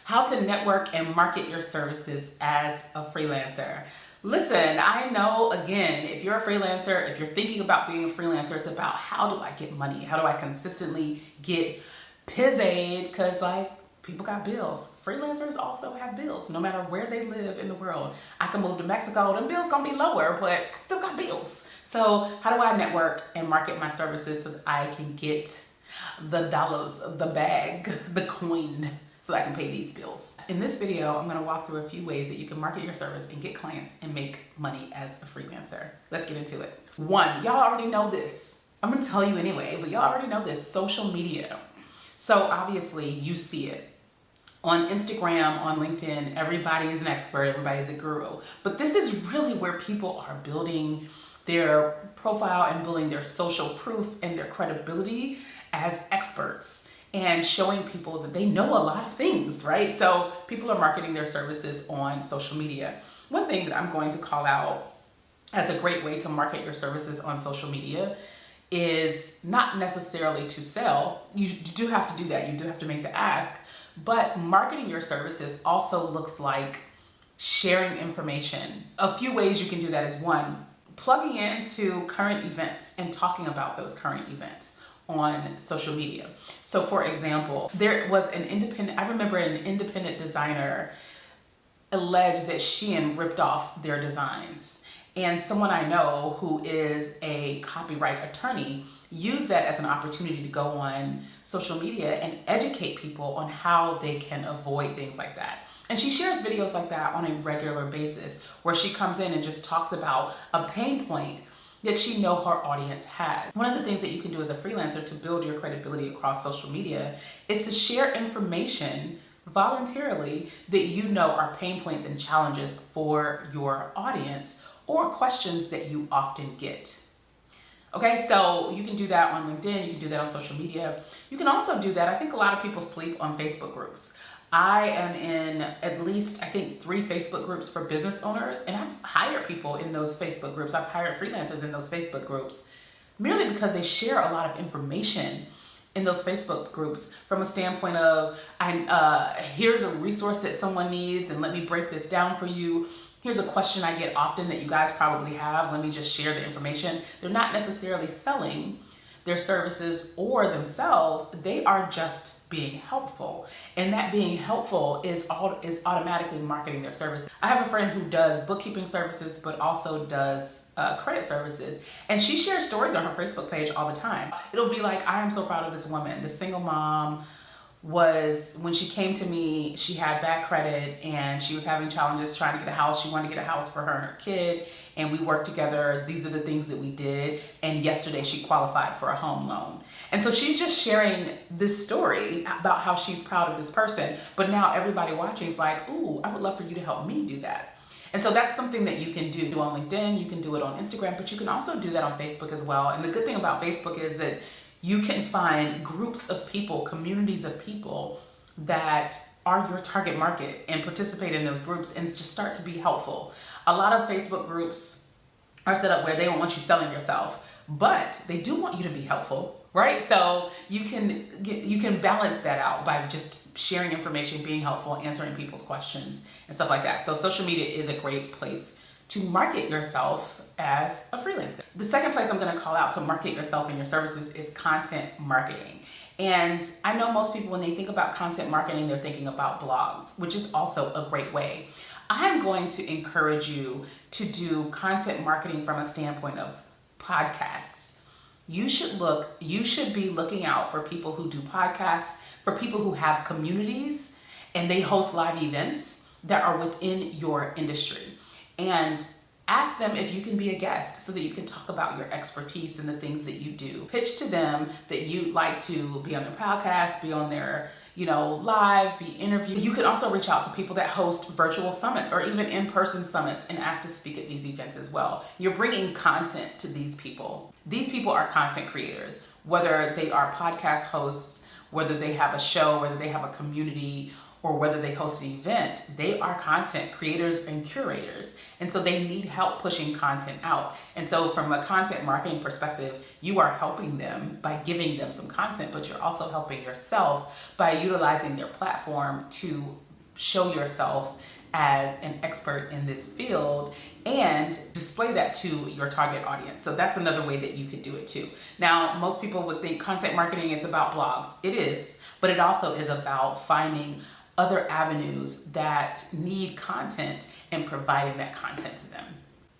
how to network and market your services as a freelancer. Listen, I know, again, if you're a freelancer, if you're thinking about being a freelancer, it's about how do I get money? How do I consistently get paid? Because people got bills. Freelancers also have bills, no matter where they live in the world. I can move to Mexico, them bills gonna be lower, but still got bills. So how do I network and market my services so that I can get the dollars, the bag, the coin, so I can pay these bills? In this video, I'm gonna walk through a few ways that you can market your service and get clients and make money as a freelancer. Let's get into it. One, y'all already know this. I'm gonna tell you anyway, but y'all already know this, social media. So obviously you see it. On Instagram, on LinkedIn, everybody is an expert, everybody's a guru. But this is really where people are building their profile and building their social proof and their credibility as experts and showing people that they know a lot of things, right? So people are marketing their services on social media. One thing that I'm going to call out as a great way to market your services on social media is not necessarily to sell. You do have to do that. You do have to make the ask. But marketing your services also looks like sharing information. A few ways you can do that is one, plugging into current events and talking about those current events on social media. So for example, there was I remember an independent designer alleged that Shein ripped off their designs. And someone I know who is a copyright attorney used that as an opportunity to go on social media and educate people on how they can avoid things like that. And she shares videos like that on a regular basis where she comes in and just talks about a pain point that she knows her audience has. One of the things that you can do as a freelancer to build your credibility across social media is to share information voluntarily that you know are pain points and challenges for your audience or questions that you often get. Okay, so you can do that on LinkedIn, you can do that on social media. You can also do that, I think a lot of people sleep on Facebook groups. I am in at least, I think, 3 Facebook groups for business owners, and I've hired people in those Facebook groups. I've hired freelancers in those Facebook groups merely because they share a lot of information in those Facebook groups from a standpoint of, here's a resource that someone needs, and let me break this down for you. Here's a question I get often that you guys probably have. Let me just share the information. They're not necessarily selling their services or themselves. They are just being helpful. And that being helpful is automatically marketing their services. I have a friend who does bookkeeping services, but also does credit services. And she shares stories on her Facebook page all the time. It'll be like, I am so proud of this woman, the single mom when she came to me, she had bad credit and she was having challenges trying to get a house. She wanted to get a house for her and her kid, and we worked together. These are the things that we did. And yesterday she qualified for a home loan. And so she's just sharing this story about how she's proud of this person. But now everybody watching is like, ooh, I would love for you to help me do that. And so that's something that you can do on LinkedIn. You can do it on Instagram, but you can also do that on Facebook as well. And the good thing about Facebook is that you can find groups of people, communities of people that are your target market and participate in those groups and just start to be helpful. A lot of Facebook groups are set up where they don't want you selling yourself, but they do want you to be helpful, right? So you can balance that out by just sharing information, being helpful, answering people's questions and stuff like that. So social media is a great place to market yourself as a freelancer. The second place I'm gonna call out to market yourself and your services is content marketing. And I know most people, when they think about content marketing, they're thinking about blogs, which is also a great way. I'm going to encourage you to do content marketing from a standpoint of podcasts. You should be looking out for people who do podcasts, for people who have communities and they host live events that are within your industry. And ask them if you can be a guest so that you can talk about your expertise and the things that you do. Pitch to them that you'd like to be on their podcast, be on their, live, be interviewed. You can also reach out to people that host virtual summits or even in-person summits and ask to speak at these events as well. You're bringing content to these people. These people are content creators, whether they are podcast hosts, whether they have a show, whether they have a community, or whether they host an event. They are content creators and curators. And so they need help pushing content out. And so from a content marketing perspective, you are helping them by giving them some content, but you're also helping yourself by utilizing their platform to show yourself as an expert in this field and display that to your target audience. So that's another way that you could do it too. Now, most people would think content marketing, it's about blogs. It is, but it also is about finding other avenues that need content and providing that content to them.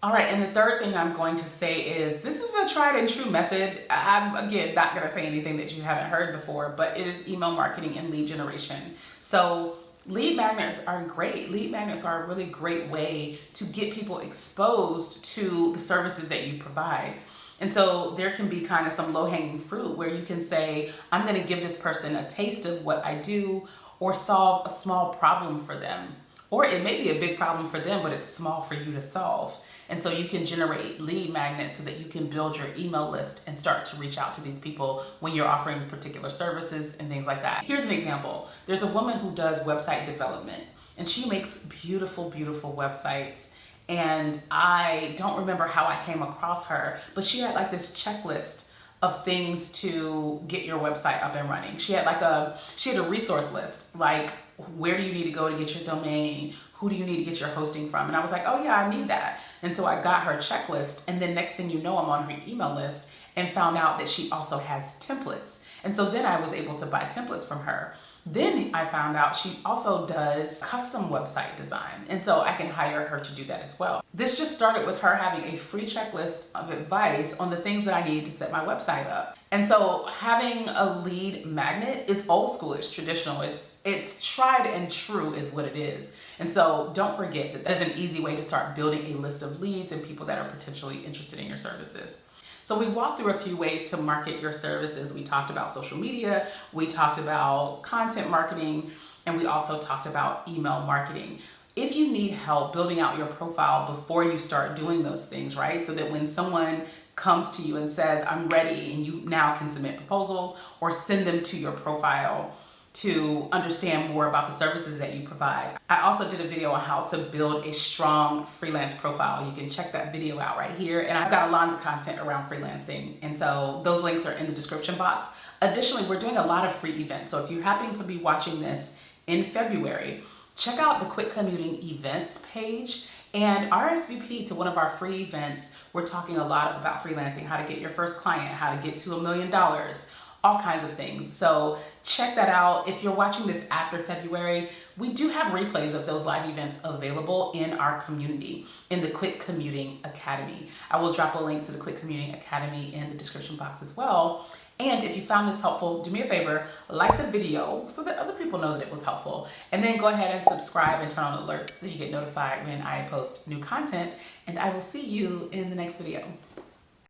All right, and the third thing I'm going to say is this is a tried and true method. I'm, again, not going to say anything that you haven't heard before, but it is email marketing and lead generation. So lead magnets are great. Lead magnets are a really great way to get people exposed to the services that you provide. And so there can be kind of some low-hanging fruit where you can say, I'm going to give this person a taste of what I do or solve a small problem for them. Or it may be a big problem for them, but it's small for you to solve. And so you can generate lead magnets so that you can build your email list and start to reach out to these people when you're offering particular services and things like that. Here's an example. There's a woman who does website development, and she makes beautiful, beautiful websites. And I don't remember how I came across her, but she had like this checklist of things to get your website up and running. She had a resource list, like where do you need to go to get your domain? Who do you need to get your hosting from? And I was like, oh yeah, I need that. And so I got her checklist, and then next thing you know, I'm on her email list and found out that she also has templates. And so then I was able to buy templates from her. Then I found out she also does custom website design. And so I can hire her to do that as well. This just started with her having a free checklist of advice on the things that I need to set my website up. And so having a lead magnet is old school, it's traditional, it's tried and true is what it is. And so don't forget that there's an easy way to start building a list of leads and people that are potentially interested in your services. So we walked through a few ways to market your services. We talked about social media, we talked about content marketing, and we also talked about email marketing. If you need help building out your profile before you start doing those things, right? So that when someone comes to you and says, I'm ready, and you now can submit a proposal or send them to your profile to understand more about the services that you provide. I also did a video on how to build a strong freelance profile. You can check that video out right here. And I've got a lot of content around freelancing. And so those links are in the description box. Additionally, we're doing a lot of free events. So if you happen to be watching this in February, check out the Quick Commuting Events page and RSVP to one of our free events. We're talking a lot about freelancing, how to get your first client, how to get to $1 million, all kinds of things. So check that out. If you're watching this after February, we do have replays of those live events available in our community, in the Quick Commuting Academy. I will drop a link to the Quick Commuting Academy in the description box as well. And if you found this helpful, do me a favor, like the video so that other people know that it was helpful. And then go ahead and subscribe and turn on alerts so you get notified when I post new content. And I will see you in the next video.